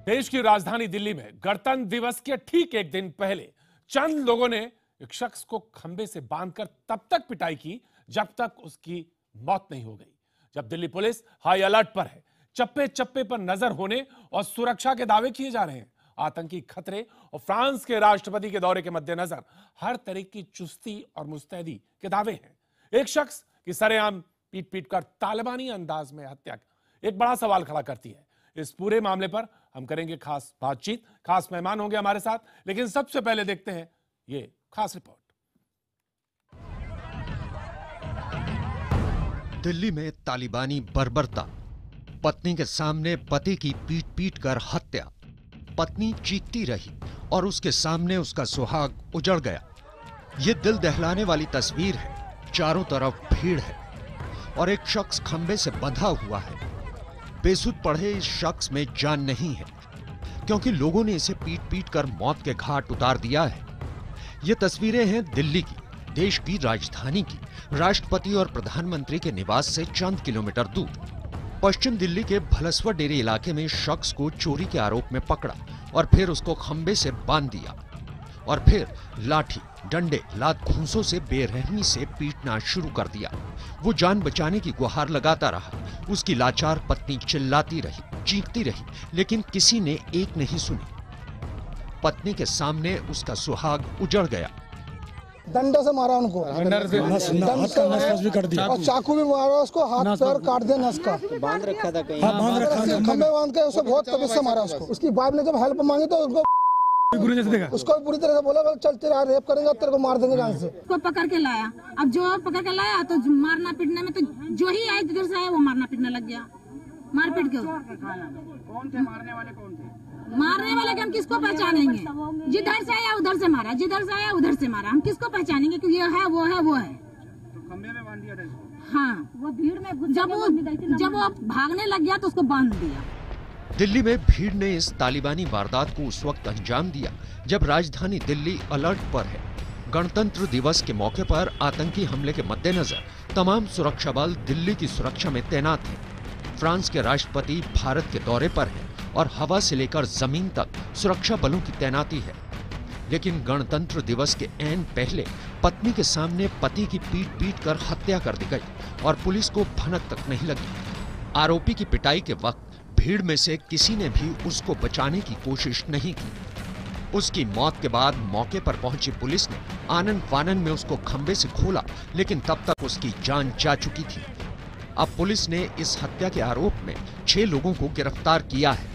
देश की राजधानी दिल्ली में गणतंत्र दिवस के ठीक एक दिन पहले चंद लोगों ने एक शख्स को खंबे से बांधकर तब तक पिटाई की जब तक उसकी मौत नहीं हो गई। जब दिल्ली पुलिस हाई अलर्ट पर है, चप्पे चप्पे पर नजर होने और सुरक्षा के दावे किए जा रहे हैं। आतंकी खतरे और फ्रांस के राष्ट्रपति के दौरे के मद्देनजर हर तरह की चुस्ती और मुस्तैदी के दावे हैं। एक शख्स की सरेआम पीट पीट कर तालिबानी अंदाज में हत्या एक बड़ा सवाल खड़ा करती है। इस पूरे मामले पर हम करेंगे खास बातचीत, खास मेहमान होंगे हमारे साथ, लेकिन सबसे पहले देखते हैं ये खास रिपोर्ट। दिल्ली में तालिबानी बर्बरता, पत्नी के सामने पति की पीट पीट कर हत्या, पत्नी चीखती रही और उसके सामने उसका सुहाग उजड़ गया। ये दिल दहलाने वाली तस्वीर है। चारों तरफ भीड़ है और एक शख्स खंबे से बंधा हुआ है। बेसुध पड़े इस शख्स में जान नहीं है, क्योंकि लोगों ने इसे पीट पीट कर मौत के घाट उतार दिया है। ये तस्वीरें हैं दिल्ली की, देश की राजधानी की, राष्ट्रपति और प्रधानमंत्री के निवास से चंद किलोमीटर दूर। पश्चिम दिल्ली के भलसवा डेरी इलाके में शख्स को चोरी के आरोप में पकड़ा और फिर उसको खंबे से बांध दिया और फिर लाठी, डंडे, लात घूंसों से बेरहमी से पीटना शुरू कर दिया। वो जान बचाने की गुहार लगाता रहा। उसकी लाचार पत्नी चिल्लाती रही, चीखती रही, लेकिन किसी ने एक नहीं सुनी। पत्नी के सामने उसका सुहाग उजड़ गया। डंडे से मारा उनको, नस भी कर दिया और चाकू भी मारा उसको, हाथ पैर काट दिया, नस का बांध रखा था कहीं, खंबे बांध के उसे बहुत तबीयत से मारा उसको। उसकी वाइफ ने जब हेल्प मांगी तो उसको पूरी तरह से बोला चलते रहा, रेप करेंगे तेरे को मार देंगे जान से। उसको पकड़ के लाया, अब जो पकड़ के लाया तो मारना पीटने में तो जो ही आए जिधर से आए वो मारना पीटने लग गया। मार पीट के कौन थे मारने वाले, कौन थे मारने वाले? हम किसको पहचानेंगे? जिधर से आया उधर से मारा, जिधर से आया उधर से मारा। हम किसको पहचानेंगे कि ये है वो है वो है? तो खंबे में बांध दिया था इसको। हाँ, वो भीड़ में जब वो भागने लग गया तो उसको बांध दिया। दिल्ली में भीड़ ने इस तालिबानी वारदात को उस वक्त अंजाम दिया जब राजधानी दिल्ली अलर्ट पर है। गणतंत्र दिवस के मौके पर आतंकी हमले के मद्देनजर तमाम सुरक्षा बल दिल्ली की सुरक्षा में तैनात हैं। फ्रांस के राष्ट्रपति भारत के दौरे पर हैं और हवा से लेकर जमीन तक सुरक्षा बलों की तैनाती है। लेकिन गणतंत्र दिवस के ऐन पहले पत्नी के सामने पति की पीट पीट कर हत्या कर दी गई और पुलिस को भनक तक नहीं लगी। आरोपी की पिटाई के वक्त भीड़ में से किसी ने भी उसको बचाने की कोशिश नहीं की। उसकी मौत के बाद मौके पर पहुंची पुलिस ने आनन फानन में उसको खंबे से खोला, लेकिन तब तक उसकी जान जा चुकी थी। अब पुलिस ने इस हत्या के आरोप में 6 लोगों को गिरफ्तार किया है।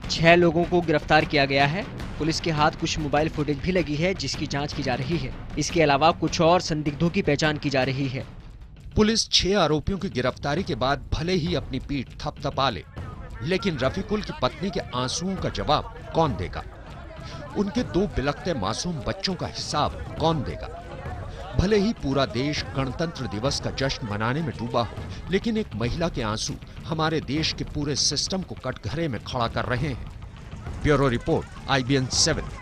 6 लोगों को गिरफ्तार किया गया है। पुलिस के हाथ कुछ मोबाइल फुटेज भी लगी है जिसकी जांच की जा रही है। इसके अलावा कुछ और संदिग्धों की पहचान की जा रही है। पुलिस 6 आरोपियों की गिरफ्तारी के बाद भले ही अपनी पीठ थपथपा ले, लेकिन रफीकुल की पत्नी के आंसुओं का जवाब कौन देगा? उनके 2 बिलखते मासूम बच्चों का हिसाब कौन देगा? भले ही पूरा देश गणतंत्र दिवस का जश्न मनाने में डूबा हो, लेकिन एक महिला के आंसू हमारे देश के पूरे सिस्टम को कटघरे में खड़ा कर रहे हैं। Bureau report, IBN 7।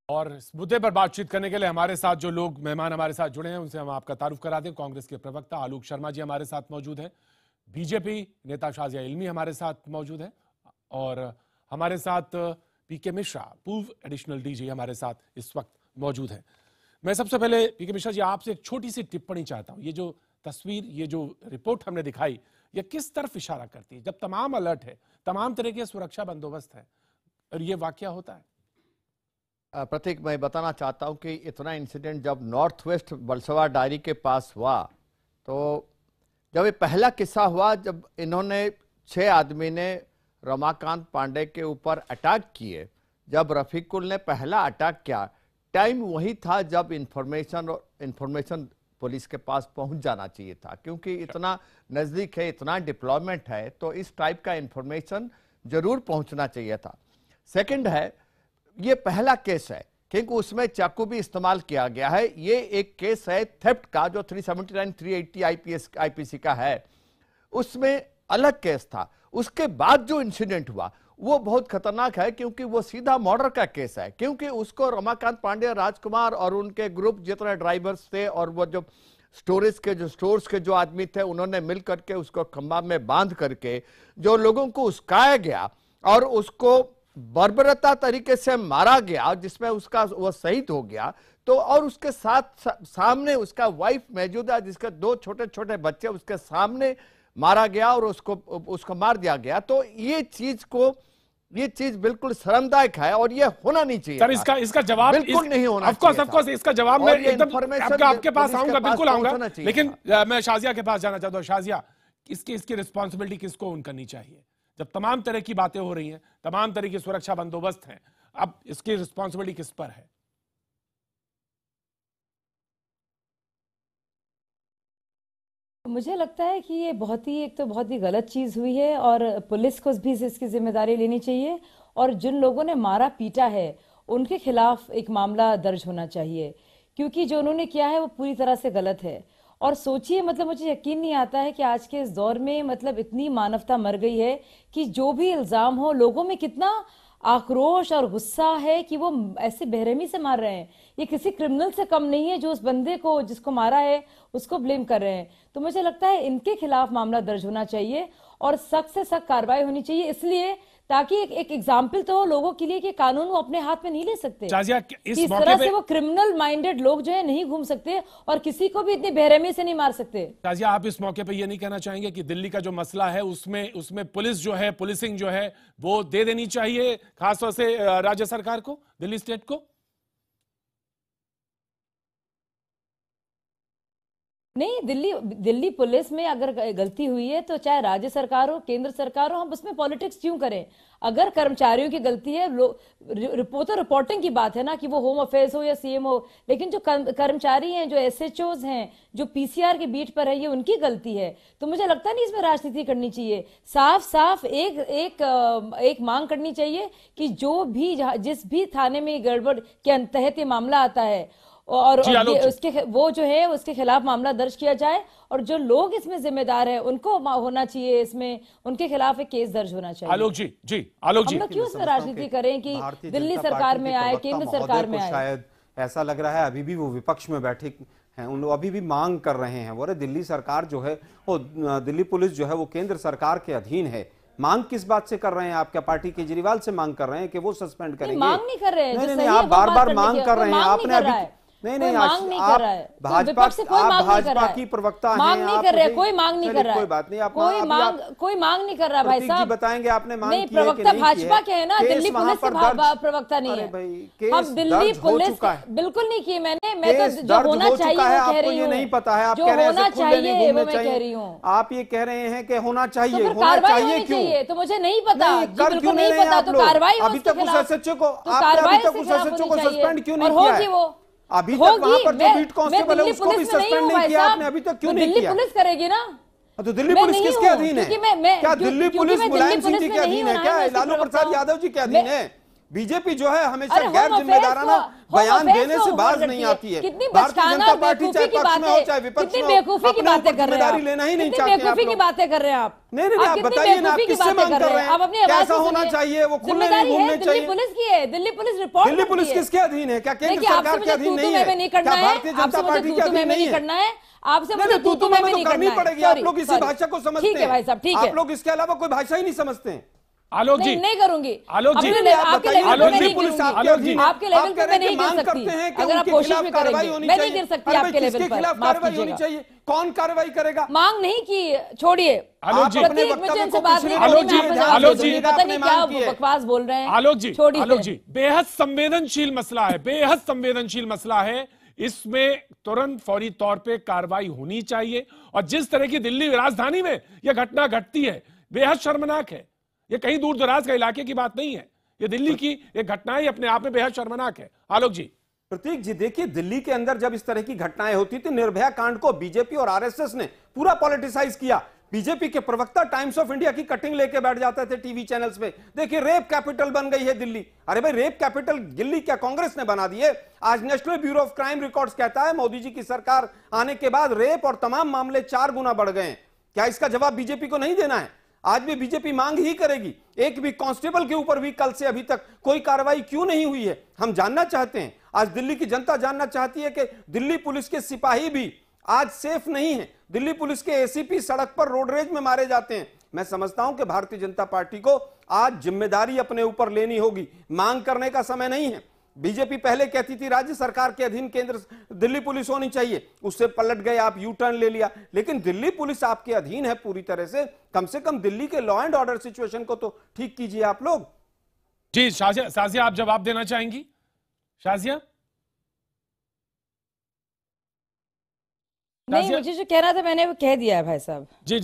और इस मुद्दे पर बातचीत करने के लिए हमारे साथ जो लोग मेहमान हमारे साथ जुड़े हैं उनसे हम आपका तारुफ करा दें। कांग्रेस के प्रवक्ता आलोक शर्मा जी हमारे साथ मौजूद हैं, बीजेपी नेता शाजिया इल्मी हमारे साथ मौजूद हैं और हमारे साथ पीके मिश्रा, पूर्व एडिशनल डीजी हमारे साथ इस वक्त मौजूद हैं। मैं सबसे पहले पीके मिश्रा जी आपसे एक छोटी सी टिप्पणी चाहता हूं। ये जो तस्वीर, ये जो रिपोर्ट हमने दिखाई, ये किस तरफ इशारा करती है? जब तमाम अलर्ट है, तमाम तरह के सुरक्षा बंदोबस्त है और ये वाकया होता है। प्रतीक, मैं बताना चाहता हूं कि इतना इंसिडेंट जब नॉर्थ वेस्ट बलसवा डायरी के पास हुआ, तो जब ये पहला किस्सा हुआ, जब इन्होंने 6 आदमी ने रमाकांत पांडे के ऊपर अटैक किए, जब रफीकुल ने पहला अटैक किया, टाइम वही था जब इंफॉर्मेशन पुलिस के पास पहुंच जाना चाहिए था, क्योंकि इतना नजदीक है, इतना डिप्लॉयमेंट है, तो इस टाइप का इंफॉर्मेशन जरूर पहुंचना चाहिए था। सेकंड है, ये पहला केस है क्योंकि उसमें चाकू भी इस्तेमाल किया गया है। ये एक केस है थेफ्ट का जो 379 380 IPC का है, उसमें अलग केस था। उसके बाद जो इंसिडेंट हुआ वो बहुत खतरनाक है, क्योंकि वो सीधा मर्डर का केस है, क्योंकि उसको रमाकांत पांडे, राजकुमार और उनके ग्रुप जितने ड्राइवर्स थे और वो जो स्टोर्स के जो आदमी थे उन्होंने मिल करके उसको खंभा में बांध करके जो लोगों को उस्काया गया और उसको बर्बरता तरीके से मारा गया, जिसमें उसका वो शहीद हो गया। तो और उसके साथ सामने उसका वाइफ मौजूद है, जिसके 2 छोटे छोटे बच्चे उसके सामने मारा गया और उसको मार दिया गया। तो ये चीज बिल्कुल शर्मदायक है और ये होना नहीं चाहिए। सर इसका जवाब बिल्कुल नहीं होना ऑफ कोर्स इसका जवाब मैं एकदम आपके पास आऊंगा, बिल्कुल आऊंगा। लेकिन मैं शाजिया के पास जाना चाहता हूं। शाजिया, इसकी रिस्पॉन्सिबिलिटी किसको ओन करनी चाहिए? जब तमाम तरह की बातें हो रही हैं, तमाम तरह की सुरक्षा बंदोबस्त हैं, अब इसकी रिस्पॉन्सिबिलिटी किस पर है? मुझे लगता है कि ये एक तो बहुत ही गलत चीज हुई है और पुलिस को भी इसकी जिम्मेदारी लेनी चाहिए और जिन लोगों ने मारा पीटा है उनके खिलाफ एक मामला दर्ज होना चाहिए, क्योंकि जो उन्होंने किया है वो पूरी तरह से गलत है। और सोचिए, मतलब मुझे यकीन नहीं आता है कि आज के इस दौर में मतलब इतनी मानवता मर गई है कि जो भी इल्जाम हो, लोगों में कितना आक्रोश और गुस्सा है कि वो ऐसे बेरहमी से मार रहे हैं। ये किसी क्रिमिनल से कम नहीं है जो उस बंदे को जिसको मारा है उसको ब्लेम कर रहे हैं। तो मुझे लगता है इनके खिलाफ मामला दर्ज होना चाहिए और सख्त से सख्त कार्रवाई होनी चाहिए, इसलिए ताकि एक एग्जाम्पल तो हो लोगों के लिए कि कानून वो अपने हाथ में नहीं ले सकते। इस तरह से वो क्रिमिनल माइंडेड लोग जो है नहीं घूम सकते और किसी को भी इतनी बेरहमी से नहीं मार सकते। शाजिया, आप इस मौके पे ये नहीं कहना चाहेंगे कि दिल्ली का जो मसला है उसमें पुलिस जो है, पुलिसिंग जो है वो दे देनी चाहिए खासतौर से राज्य सरकार को, दिल्ली स्टेट को? नहीं, दिल्ली पुलिस में अगर गलती हुई है तो चाहे राज्य सरकार हो केंद्र सरकार हो, हम उसमें पॉलिटिक्स क्यों करें? अगर कर्मचारियों की गलती है, रिपोर्टिंग की बात है ना कि वो होम अफेयर्स हो या सीएम हो, लेकिन जो कर्मचारी हैं, जो एसएचओज हैं, जो पीसीआर के बीट पर है, ये उनकी गलती है। तो मुझे लगता नहीं इसमें राजनीति करनी चाहिए। साफ साफ एक मांग करनी चाहिए कि जिस भी थाने में गड़बड़ के तहत ये मामला आता है और उसके खिलाफ मामला दर्ज किया जाए और जो लोग इसमें जिम्मेदार हैं उनको होना चाहिए, इसमें उनके खिलाफ एक केस दर्ज होना चाहिए। आलोक जी हम लोग क्यों इसमें राजनीति करें कि दिल्ली सरकार में आए, केंद्र सरकार में आए? शायद ऐसा लग रहा है अभी भी वो विपक्ष में बैठे हैं, उन अभी भी मांग कर रहे हैं। वो दिल्ली सरकार जो है वो दिल्ली पुलिस जो है वो केंद्र सरकार के अधीन है। मांग किस बात से कर रहे हैं? आपका पार्टी केजरीवाल से मांग कर रहे हैं कि वो सस्पेंड करेंगे? मांग नहीं कर रहे हैं, नहीं, आप बार-बार मांग कर रहे हैं। आपने अभी नहीं आप भाजपा की प्रवक्ता हैं, मांग नहीं कर रहे, कोई मांग नहीं कर रहा है। कोई बात नहीं, आप कोई मांग नहीं कर रहा भाई साहब। बताएंगे आपने मांग नहीं, प्रवक्ता भाजपा के है ना, दिल्ली पुलिस के प्रवक्ता नहीं है। हम दिल्ली पुलिस बिल्कुल नहीं किए मैंने, मैं तो जो होना चाहिए वो कह रही हूँ। नहीं पता है, आप जो होना चाहिए वो मैं कह रही हूँ। आप ये कह रहे हैं कि होना चाहिए, होना चाहिए क्यों? तो मुझे नहीं पता, बिल्कुल नहीं पता, तो कार्रवाई अभी तक उस एसएचओ को सस्पेंड क्यों नहीं किया है? अभी तक वहां पर जो बीट कांस्टेबल है उसको भी सस्पेंड नहीं किया आपने अभी तक, क्यों नहीं किया? दिल्ली पुलिस करेगी ना। तो दिल्ली पुलिस किसके अधीन है? क्या दिल्ली पुलिस मुलायम सिंह जी के अधीन है? क्या लालू प्रसाद यादव जी के अधीन है? बीजेपी जो है हमेशा गैर जिम्मेदाराना बयान देने से बाज नहीं आती है। भारतीय जनता पार्टी चाहे पक्ष में हो चाहे विपक्ष में हो, अपनी जिम्मेदारी लेना ही नहीं चाहते। बेवकूफी की बातें कर रहे हैं आप। नहीं, आप बताइए ना, आप किससे मांग कर रहे हैं? कैसा होना चाहिए? वो खुले नहीं घूमने चाहिए। दिल्ली पुलिस की है, Delhi police report. Delhi police किसके अधीन है? क्या केंद्र सरकार के अधीन नहीं है? क्या भारतीय जनता पार्टी के अधीन नहीं है? आपसे मुझे तू में नहीं करनी पड़ेगी। आप लोग इसी भाषा को समझते हैं। ठीक है भाई साहब, ठीक है। आप लोग इसके अलावा कोई भाषा ही नहीं समझते हैं। आलोक जी नहीं करूंगी। आलोक जी आपके लेवल पे मैं नहीं गिर सकती। अगर आप कोशिश भी करेंगे मैं नहीं गिर सकती आपके लेवल पर। कार्रवाई होनी चाहिए। कौन कार्रवाई करेगा? मांग नहीं की, छोड़िए। आलोक जी पता नहीं क्या बकवास बोल रहे हैं। आलोक जी बेहद संवेदनशील मसला है, बेहद संवेदनशील मसला है। इसमें तुरंत फौरी तौर पे कार्रवाई होनी चाहिए और जिस तरह की दिल्ली राजधानी में यह घटना घटती है बेहद शर्मनाक है। ये कहीं दूर दराज के इलाके की बात नहीं है, ये दिल्ली की एक घटना है, अपने आप में बेहद शर्मनाक है। आलोक जी। प्रतीक जी, देखिए दिल्ली के अंदर जब इस तरह की घटनाएं होती थी, निर्भया कांड को बीजेपी और आरएसएस ने पूरा पॉलिटिसाइज किया। बीजेपी के प्रवक्ता टाइम्स ऑफ इंडिया की कटिंग लेके बैठ जाते थे टीवी चैनल्स पे। देखिए रेप कैपिटल बन गई है दिल्ली। अरे भाई, रेप कैपिटल दिल्ली क्या कांग्रेस ने बना दी है? आज national bureau of crime records कहता है मोदी जी की सरकार आने के बाद रेप और तमाम मामले 4 गुना बढ़ गए हैं। क्या इसका जवाब बीजेपी को नहीं देना है? आज भी बीजेपी मांग ही करेगी। एक भी कांस्टेबल के ऊपर भी कल से अभी तक कोई कार्रवाई क्यों नहीं हुई है? हम जानना चाहते हैं। आज दिल्ली की जनता जानना चाहती है कि दिल्ली पुलिस के सिपाही भी आज सेफ नहीं है। दिल्ली पुलिस के एसीपी सड़क पर रोड रेज में मारे जाते हैं। मैं समझता हूं कि भारतीय जनता पार्टी को आज जिम्मेदारी अपने ऊपर लेनी होगी, मांग करने का समय नहीं है। बीजेपी पहले कहती थी राज्य सरकार के अधीन केंद्र दिल्ली पुलिस होनी चाहिए, उससे पलट गए आप, यू टर्न ले लिया, लेकिन दिल्ली पुलिस आपके अधीन है पूरी तरह से कम दिल्ली के लॉ एंड ऑर्डर सिचुएशन को तो ठीक कीजिए आप लोग। जी शाजिया, आप जवाब देना चाहेंगी? शाजिया? नहीं, मुझे जो कहना था मैंने वो कह दिया है भाई साहब। जी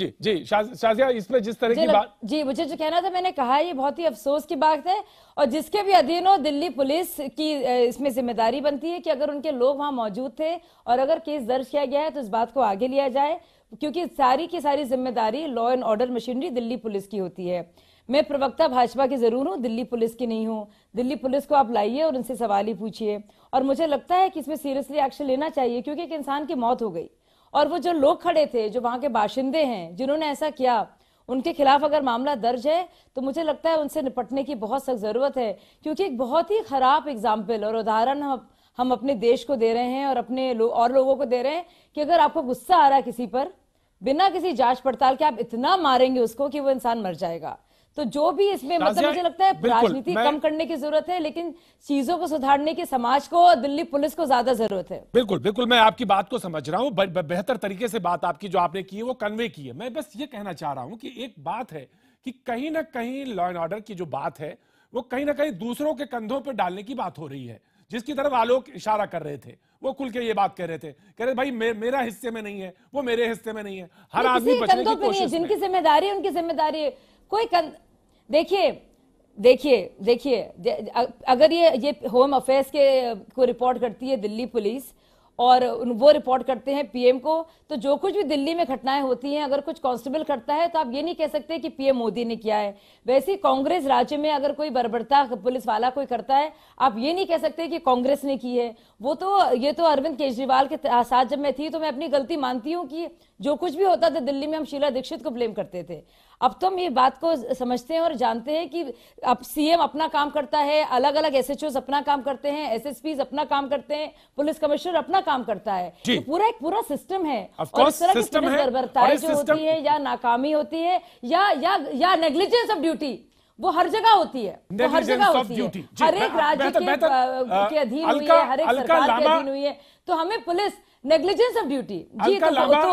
शाजिया, इसमें जिस तरह की बात, जी मुझे जो कहना था मैंने कहा, ये बहुत ही अफसोस की बात है और जिसके भी अधीन हो दिल्ली पुलिस की इसमें जिम्मेदारी बनती है कि अगर उनके लोग वहां मौजूद थे और अगर केस दर्ज किया गया है तो इस बात को आगे लिया जाए, क्योंकि सारी की सारी जिम्मेदारी law and order machinery Delhi police की होती है। मैं प्रवक्ता भाजपा की जरूर हूँ, दिल्ली पुलिस की नहीं हूँ। दिल्ली पुलिस को आप लाइए और उनसे सवाल ही पूछिए, और मुझे लगता है कि इसमें सीरियसली एक्शन लेना चाहिए, क्योंकि एक इंसान की मौत हो गई और वो जो लोग खड़े थे, जो वहां के बाशिंदे हैं जिन्होंने ऐसा किया, उनके खिलाफ अगर मामला दर्ज है तो मुझे लगता है उनसे निपटने की बहुत सख्त जरूरत है, क्योंकि एक बहुत ही खराब एग्जाम्पल और उदाहरण हम अपने देश को दे रहे हैं और अपने और लोगों को दे रहे हैं कि अगर आपको गुस्सा आ रहा है किसी पर, बिना किसी जांच पड़ताल के आप इतना मारेंगे उसको कि वो इंसान मर जाएगा। तो जो भी इसमें मतलब मुझे लगता है राजनीति कम करने की जरूरत है, लेकिन चीजों को सुधारने की समाज को और दिल्ली पुलिस को ज्यादा जरूरत है। बिल्कुल मैं आपकी बात को समझ रहा हूं, बेहतर तरीके से बात आपकी जो आपने की है वो कन्वे की है। मैं बस ये कहना चाह रहा हूं कि एक बात है कि कहीं ना कहीं लॉ एंड ऑर्डर की जो बात है वो कहीं ना कहीं दूसरों के कंधों पर डालने की बात हो रही है, जिसकी तरफ आलोक इशारा कर रहे थे। वो खुल के ये बात कह रहे भाई मेरा हिस्से में नहीं है, वो मेरे हिस्से में नहीं है, हर आदमी बचने की कोशिश में। जिनकी जिम्मेदारी उनकी जिम्मेदारी, कोई देखिए अगर ये होम अफेयर्स को रिपोर्ट करती है दिल्ली पुलिस और वो रिपोर्ट करते हैं पीएम को, तो जो कुछ भी दिल्ली में घटनाएं होती हैं अगर कुछ कांस्टेबल करता है तो आप ये नहीं कह सकते कि पीएम मोदी ने किया है। वैसे ही कांग्रेस राज्य में अगर कोई बर्बरता पुलिस वाला कोई करता है, आप ये नहीं कह सकते कि कांग्रेस ने की है। ये तो अरविंद केजरीवाल के साथ जब मैं थी तो मैं अपनी गलती मानती हूँ कि जो कुछ भी होता था दिल्ली में हम शीला दीक्षित को ब्लेम करते थे। अब तो हम ये बात को समझते हैं और जानते हैं कि अब सीएम अपना काम करता है, अलग अलग एसएचओ अपना काम करते हैं, एसएसपीज अपना काम करते हैं, पुलिस कमिश्नर अपना काम करता है, तो एक पूरा सिस्टम है। और इस तरह की पुलिस बर्बरताई जो होती है या नाकामी होती है या नेग्लिजेंस ऑफ ड्यूटी, वो हर जगह होती है, वो हर जगह होती है, हर एक राज्य के अधीन हुई है, हर एक सरकार के अधीन हुई है। तो हमें police negligence of duty.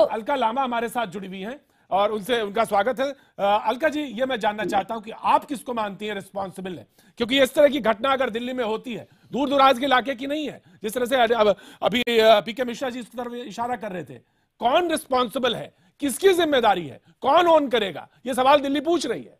Alka Lama हमारे साथ जुड़ी हुई हैं और उनसे उनका स्वागत है। अलका जी, ये मैं जानना चाहता हूं कि आप किसको मानती हैं रिस्पॉन्सिबल है, क्योंकि इस तरह की घटना अगर दिल्ली में होती है, दूर दराज के इलाके की नहीं है, जिस तरह से अभी पीके मिश्रा जी इस तरफ इशारा कर रहे थे, कौन रिस्पॉन्सिबल है, किसकी जिम्मेदारी है, कौन ऑन करेगा, ये सवाल दिल्ली पूछ रही है।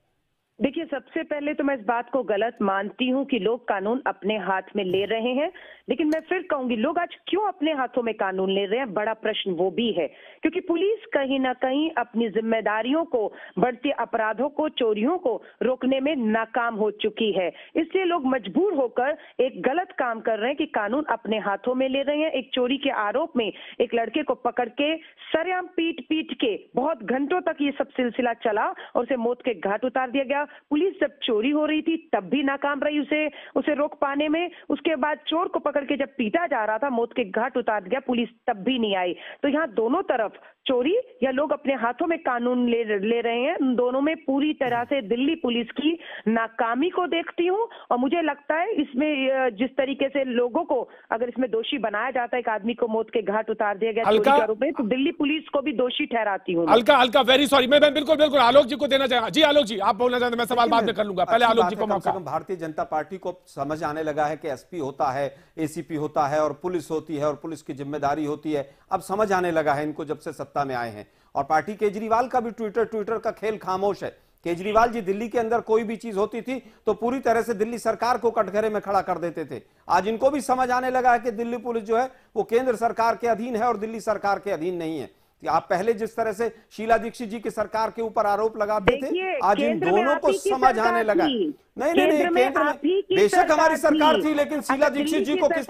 देखिए, सबसे पहले तो मैं इस बात को गलत मानती हूं कि लोग कानून अपने हाथ में ले रहे हैं, लेकिन मैं फिर कहूंगी लोग आज क्यों अपने हाथों में कानून ले रहे हैं, बड़ा प्रश्न वो भी है। क्योंकि पुलिस कहीं ना कहीं अपनी जिम्मेदारियों को, बढ़ते अपराधों को, चोरियों को रोकने में नाकाम हो चुकी है। इसलिए लोग मजबूर होकर एक गलत काम कर रहे हैं कि कानून अपने हाथों में ले रहे हैं। एक चोरी के आरोप में एक लड़के को पकड़ के सरेआम पीट के बहुत घंटों तक ये सब सिलसिला चला और उसे मौत के घाट उतार दिया गया। पुलिस जब चोरी हो रही थी तब भी नाकाम रही उसे रोक पाने में। उसके बाद चोर को पकड़ के जब पीटा जा रहा था, मौत के घाट उतार दिया, पुलिस तब भी नहीं आई। तो यहाँ दोनों तरफ चोरी या लोग अपने हाथों में कानून ले रहे हैं, दोनों में पूरी तरह से दिल्ली पुलिस की नाकामी को देखती हूँ। और मुझे लगता है इसमें जिस तरीके से लोगों को अगर इसमें दोषी बनाया जाता है, एक आदमी को मौत के घाट उतार दिया गया चोरी के आरोप में, तो दिल्ली पुलिस को भी दोषी ठहराती हूँ। अलका वेरी सॉरी, मैं बिल्कुल आलोक जी को देना चाहूंगा। जी आलोक जी, आप बोलना चाहते हैं, मैं सवाल बाद में कर लूंगा, पहले आलोक जी को मौका। भारतीय जनता पार्टी को समझ आने लगा है कि एसपी होता है, एसीपी होता है और पुलिस होती है और पुलिस की जिम्मेदारी होती है। अब समझ आने लगा है इनको जब से सत्ता में आए हैं। और पार्टी केजरीवाल का भी ट्विटर का खेल खामोश है। केजरीवाल जी दिल्ली के अंदर कोई भी चीज होती थी तो पूरी तरह से दिल्ली सरकार को कटघरे में खड़ा कर देते थे। आज इनको भी समझ आने लगा है कि दिल्ली पुलिस जो है वो केंद्र सरकार के अधीन है और दिल्ली सरकार के अधीन नहीं है। आप पहले जिस तरह से शीला दीक्षित जी की सरकार के ऊपर आरोप लगाते थे, आज इन दोनों को समझ आने लगा। नहीं, केंद्र में बेशक हमारी सरकार थी, लेकिन शीला दीक्षित जी को किस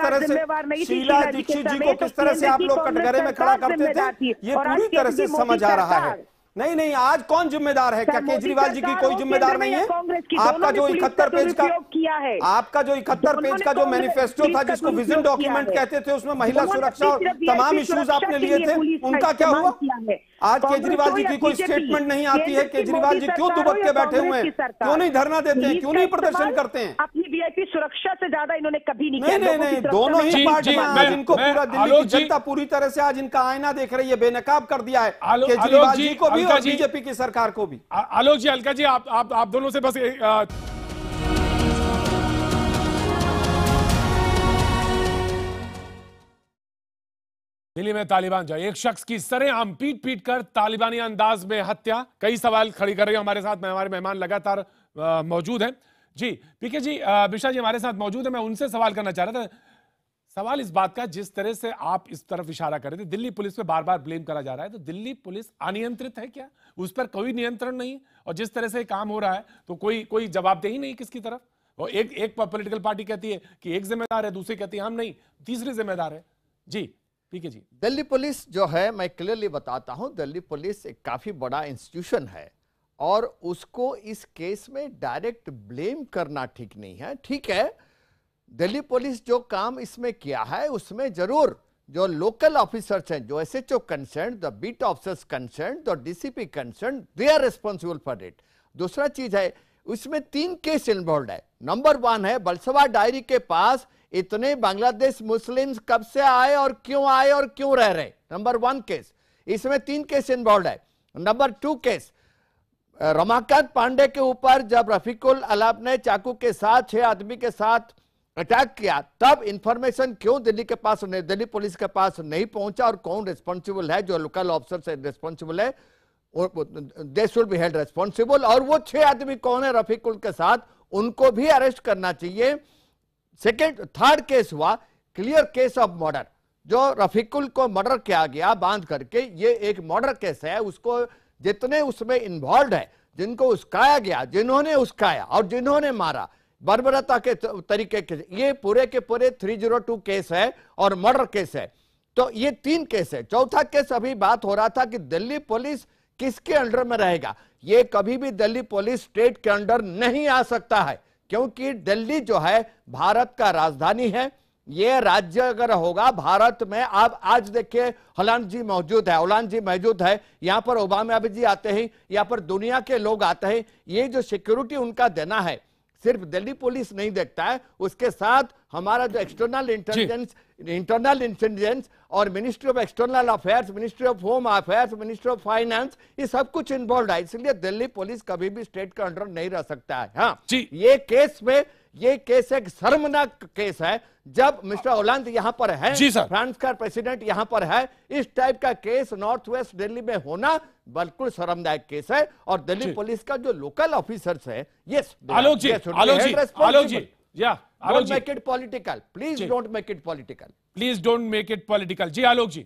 तरह से आप लोग कटघरे में खड़ा करते थे, ये पूरी तरह से समझ आ रहा है। नहीं नहीं, आज कौन जिम्मेदार है? क्या केजरीवाल जी की कोई जिम्मेदार नहीं है? आपका जो 71 पेज का किया है, आपका जो 71 पेज का जो मैनिफेस्टो था, जिसको विजन डॉक्यूमेंट कहते थे, उसमें महिला सुरक्षा और तमाम इश्यूज आपने लिए थे, उनका क्या हुआ? आज केजरीवाल जी की कोई स्टेटमेंट नहीं आती है। केजरीवाल जी क्यों दुबक के बैठे हुए हैं? क्यों नहीं धरना देते हैं? क्यों नहीं प्रदर्शन करते हैं? अपनी वीआईपी सुरक्षा से ज्यादा इन्होंने कभी नहीं किया। नहीं, दोनों ही पार्टियां आज इनको पूरा दिल्ली की जनता पूरी तरह से आज इनका आईना देख रही है, बेनकाब कर दिया है केजरीवाल जी को भी और बीजेपी की सरकार को भी। आलोक जी, अलका जी, आप दोनों से बस दिल्ली में तालिबान जाए, एक शख्स की सरेआम पीट पीट कर तालिबानी अंदाज में हत्या। कई सवाल खड़ी कर रहे हैं हमारे साथ, हमारे मेहमान लगातार मौजूद हैं। जी पीके जी, बिशा जी हमारे साथ मौजूद है। मैं उनसे सवाल करना चाह रहा था। सवाल इस बात का, जिस तरह से आप इस तरफ इशारा कर रहे थे, दिल्ली पुलिस पे बार बार ब्लेम करा जा रहा है, तो दिल्ली पुलिस अनियंत्रित है क्या? उस पर कोई नियंत्रण नहीं? और जिस तरह से काम हो रहा है तो कोई जवाबदेही नहीं किसकी तरफ? और एक पॉलिटिकल पार्टी कहती है कि एक जिम्मेदार है, दूसरी कहती है हम नहीं, तीसरी जिम्मेदार है। जी पीके जी, दिल्ली पुलिस जो है, मैं क्लियरली बताता हूं, दिल्ली पुलिस एक काफी बड़ा इंस्टीट्यूशन है और उसको इस केस में डायरेक्ट ब्लेम करना ठीक नहीं है। ठीक है, दिल्ली पुलिस जो काम इसमें किया है उसमें जरूर जो लोकल ऑफिसर्स हैं, जो SHO concern, the beat officers concern, the DCP concern, they are responsible for it. दूसरा चीज है, उसमें 3 केस इन्वॉल्व है। नंबर 1 है, बलसवा डायरी के पास इतने बांग्लादेश मुस्लिम्स कब से आए और क्यों रह रहे? Number 1 case. इसमें 3 केस इन्वॉल्व है। नंबर 2 केस, रमाकांत पांडे के ऊपर जब रफीकुल अलाप ने चाकू के साथ 6 आदमी के साथ अटैक किया, तब इंफॉर्मेशन क्यों दिल्ली पुलिस के पास नहीं पहुंचा और कौन रिस्पॉन्सिबल है? जो लोकल ऑफिसर से रिस्पॉन्सिबल है, they should be held responsible. और वो 6 आदमी कौन है रफीकुल के साथ, उनको भी अरेस्ट करना चाहिए। थर्ड केस हुआ क्लियर केस ऑफ मर्डर, जो रफीकुल को मर्डर किया गया बांध करके, ये एक मर्डर केस है। उसको जितने उसमें इन्वॉल्व है, जिनको उस्काया गया, जिन्होंने उस्काया और जिन्होंने मारा बर्बरता के तरीके के, ये पूरे के पूरे 302 केस है और मर्डर केस है। तो ये 3 केस है। चौथा केस अभी बात हो रहा था कि दिल्ली पुलिस किसके अंडर में रहेगा। ये कभी भी दिल्ली पुलिस स्टेट के अंडर नहीं आ सकता है, क्योंकि दिल्ली जो है भारत का राजधानी है। ये राज्य अगर होगा भारत में, आप आज देखिए होलांड जी मौजूद है, यहां पर ओबामा जी आते हैं, यहां पर दुनिया के लोग आते हैं। ये जो सिक्योरिटी उनका देना है सिर्फ दिल्ली पुलिस नहीं देखता है, उसके साथ हमारा जो इंटरनल इंटेलिजेंस और ministry of external affairs, ministry of home affairs, ministry of finance, ये सब कुछ इन्वॉल्व है। इसलिए दिल्ली पुलिस कभी भी स्टेट के अंडर नहीं रह सकता है। हाँ, ये केस एक शर्मनाक केस है। जब मिस्टर होलांद यहां पर है, फ्रांस का प्रेसिडेंट यहां पर है, इस टाइप का केस नॉर्थ वेस्ट दिल्ली में होना बिल्कुल शर्मनाक केस है। और दिल्ली पुलिस का जो लोकल ऑफिसर्स है, yes Alok ji, Don't make it political. Please don't make it political. Please don't make it political. जी आलोक जी,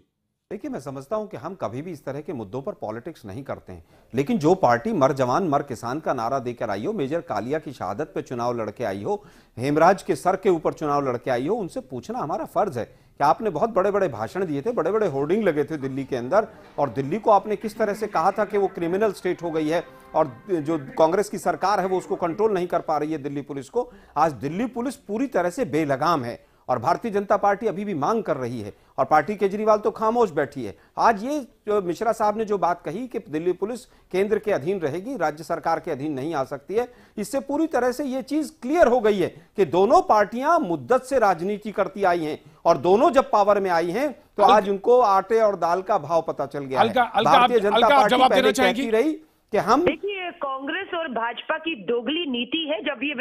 देखिए, मैं समझता हूं कि हम कभी भी इस तरह के मुद्दों पर पॉलिटिक्स नहीं करते हैं, लेकिन जो पार्टी मर जवान मर किसान का नारा देकर आई हो, मेजर कालिया की शहादत पे चुनाव लड़के आई हो, हेमराज के सर के ऊपर चुनाव लड़के आई हो, उनसे पूछना हमारा फर्ज है कि आपने बहुत बड़े बड़े भाषण दिए थे, बड़े बड़े होर्डिंग लगे थे दिल्ली के अंदर, और दिल्ली को आपने किस तरह से कहा था कि वो क्रिमिनल स्टेट हो गई है और जो कांग्रेस की सरकार है वो उसको कंट्रोल नहीं कर पा रही है दिल्ली पुलिस को। आज दिल्ली पुलिस पूरी तरह से बेलगाम है और भारतीय जनता पार्टी अभी भी मांग कर रही है और पार्टी केजरीवाल तो खामोश बैठी है। आज ये जो मिश्रा साहब ने जो बात कही कि दिल्ली पुलिस केंद्र के अधीन रहेगी, राज्य सरकार के अधीन नहीं आ सकती है, इससे पूरी तरह से ये चीज क्लियर हो गई है कि दोनों पार्टियां मुद्दत से राजनीति करती आई हैं और दोनों जब पावर में आई हैं तो आज उनको आटे और दाल का भाव पता चल गया है। भारतीय जनता पार्टी पहले कहती रही कि हम, देखिए, कांग्रेस और भाजपा की दोगली नीति है। जब ये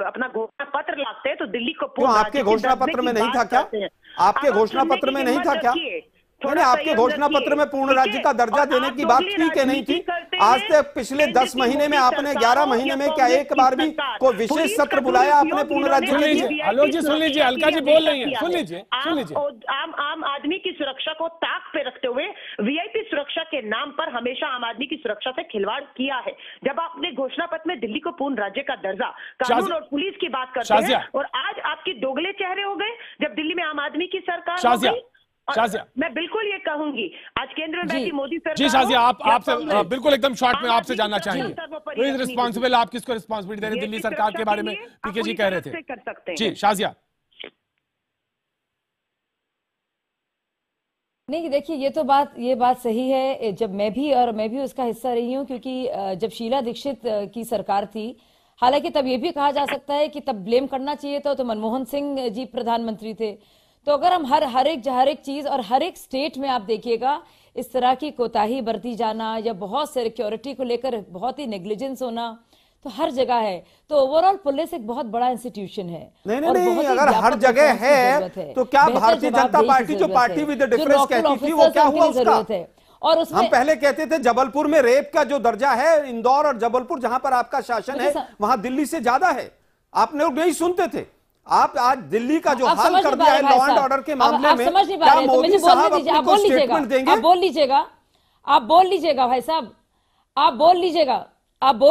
अपना घोषणा पत्र लाते हैं तो दिल्ली को क्यों आपके घोषणा पत्र में नहीं था क्या? आपके घोषणा पत्र में नहीं था क्या? मैंने आपके घोषणा पत्र में पूर्ण राज्य का दर्जा देने की बात की कि नहीं थी? आज तक पिछले 10 महीने में आपने 11 महीने में क्या एक बार भी कोई विशेष सत्र बुलाया आपने पूर्ण राज्य के लिए? आलोक जी सुन लीजिए, अलका जी बोल रही है, सुन लीजिए। आम आदमी की सुरक्षा को ताक पे रखते हुए वीआईपी सुरक्षा के नाम पर हमेशा आम आदमी की सुरक्षा से खिलवाड़ किया है। जब आपने घोषणा पत्र में दिल्ली को पूर्ण राज्य का दर्जा, कानून और पुलिस की बात करते हैं, और आज आपके दोगले चेहरे हो गए जब दिल्ली में आम आदमी की सरकार हो गई। शाजिया, मैं बिल्कुल ये कहूंगी, आज केंद्र में बैठी मोदी सरकार। जी शाजिया, आपसे कांग्रेस, बिल्कुल एकदम शॉर्ट में आपसे जानना चाहेंगे, सर्वोपरि इज रिस्पॉन्सिबल, आप किसको रिस्पॉन्सिबिलिटी दे रहे हैं? दिल्ली सरकार के बारे में पीके जी कह रहे थे। कर सकते हैं। जी शाजिया। नहीं देखिए, ये बात सही है। जब मैं भी उसका हिस्सा रही हूँ, क्योंकि जब शीला दीक्षित की सरकार थी, हालांकि तब ये भी कहा जा सकता है कि तब ब्लेम करना चाहिए था, तो मनमोहन सिंह जी प्रधानमंत्री थे। तो अगर हम हर एक चीज और हर एक स्टेट में आप देखिएगा इस तरह की कोताही बरती जाना या बहुत सिक्योरिटी को लेकर बहुत ही नेग्लिजेंस होना तो हर जगह है। तो ओवरऑल पुलिस एक बहुत बड़ा इंस्टीट्यूशन है। नहीं, अगर हर जगह है तो क्या भारतीय जनता पार्टी जो पार्टी विद डिफरेंस कहती थी वो क्या हुआ उसका? और उसमें हम पहले कहते थे जबलपुर में रेप का जो दर्जा है, इंदौर और जबलपुर जहां पर आपका शासन है वहां दिल्ली से ज्यादा है। आपने लोग नहीं सुनते थे। आप आज दिल्ली का जो हाल कर दिया है लॉ एंड ऑर्डर के मामले में, क्या मोदी साहब अपनी कोई स्टेटमेंट देंगे? आप बोल लीजिएगा भाई साहब, आप बोल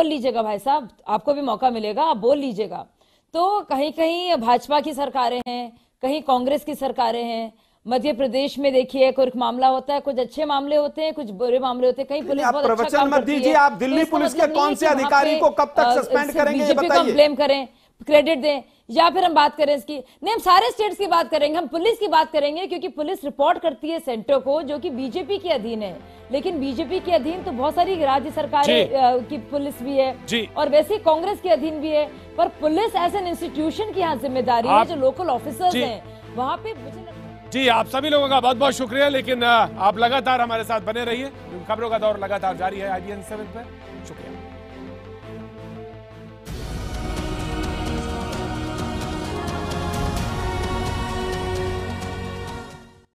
लीजिएगा भाई साहब, आपको भी मौका मिलेगा, आप बोल लीजिएगा। तो कहीं कहीं भाजपा की सरकारें हैं, कहीं कांग्रेस की सरकारें हैं। मध्य प्रदेश में देखिए कुछ मामला होता है, कुछ अच्छे मामले होते हैं, कुछ बुरे मामले होते हैं। कहीं पुलिस बहुत अच्छा प्रवचन काम मत करती दीजिए। है। आप दिल्ली पुलिस के कौन से अधिकारी को कब तक सस्पेंड करेंगे ये बताइए। ब्लेम करें, क्रेडिट दें, या फिर हम बात करें इसकी, नहीं हम सारे स्टेट्स की बात करेंगे, हम पुलिस की बात करेंगे, क्योंकि पुलिस रिपोर्ट करती है सेंटर को, जो कि बीजेपी के अधीन है। लेकिन बीजेपी के अधीन तो बहुत सारी राज्य सरकारें की पुलिस भी है और वैसे ही कांग्रेस के अधीन भी है। पर पुलिस एज एन इंस्टीट्यूशन की यहाँ जिम्मेदारी है, जो लोकल ऑफिसर्स हैं वहां पे। जी आप सभी लोगों का बहुत बहुत शुक्रिया, लेकिन आप लगातार हमारे साथ बने रहिए, खबरों का दौर लगातार जारी है IBN 7 पे। शुक्रिया।